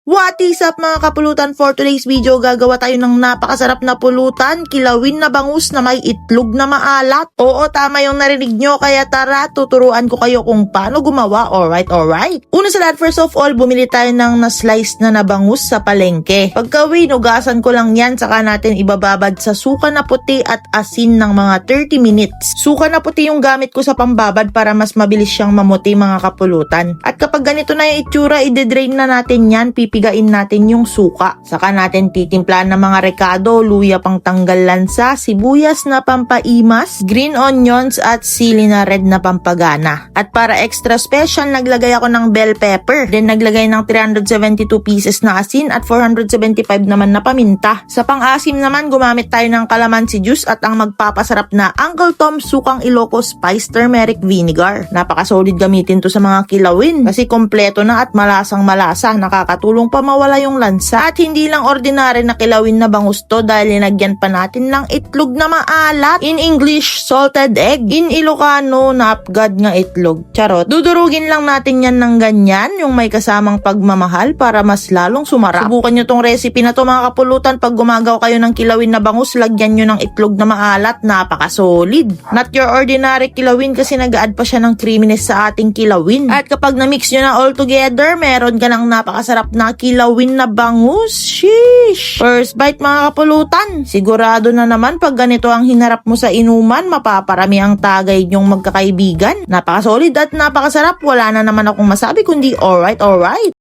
What is up mga kapulutan? For today's video, gagawa tayo ng napakasarap na pulutan, kilawin na bangus na may itlog na maalat. Oo, tama yung narinig nyo, kaya tara, tuturuan ko kayo kung paano gumawa. Alright. Una sa lahat, first of all, bumili tayo ng na-slice na bangus sa palengke. Pagka-uwi, nugasan ko lang yan, saka natin ibababad sa suka na puti at asin ng mga 30 minutes. Suka na puti yung gamit ko sa pambabad para mas mabilis siyang mamuti mga kapulutan. At kapag ganito na yung itsura, i-drain na natin yan, pipigain natin yung suka. Saka natin titimplahan ng mga rekado, luya pang tanggal lansa, sibuyas na pampaimas, green onions at sili na red na pampagana. At para extra special, naglagay ako ng bell pepper. Then naglagay ng 372 pieces na asin at 475 naman na paminta. Sa pang-asim naman, gumamit tayo ng calamansi juice at ang magpapasarap na Uncle Tom's Sukang Ilocos Spice Turmeric Vinegar. Napaka-solid gamitin to sa mga kilawin kasi kompleto na at malasang malasa, nakakatulong pa mawala yung lansa. At hindi lang ordinary na kilawin na bangus to dahil linagyan pa natin ng itlog na maalat. In English, salted egg. In Ilocano, napgad nga itlog. Charot. Dudurugin lang natin yan ng ganyan, yung may kasamang pagmamahal para mas lalong sumarap. Subukan nyo tong recipe na to mga kapulutan. Pag gumagaw kayo ng kilawin na bangus, lagyan nyo ng itlog na maalat. Napaka-solid. Not your ordinary kilawin kasi nag-add pa siya ng creaminess sa ating kilawin. At kapag na-mix nyo na all together, meron ka ng napakasarap na kilawin na bangus. Sheesh! First bite mga kapulutan. Sigurado na naman pag ganito ang hinarap mo sa inuman, mapaparami ang tagay nyong magkakaibigan. Napaka-solid at napakasarap. Wala na naman akong masabi kundi alright.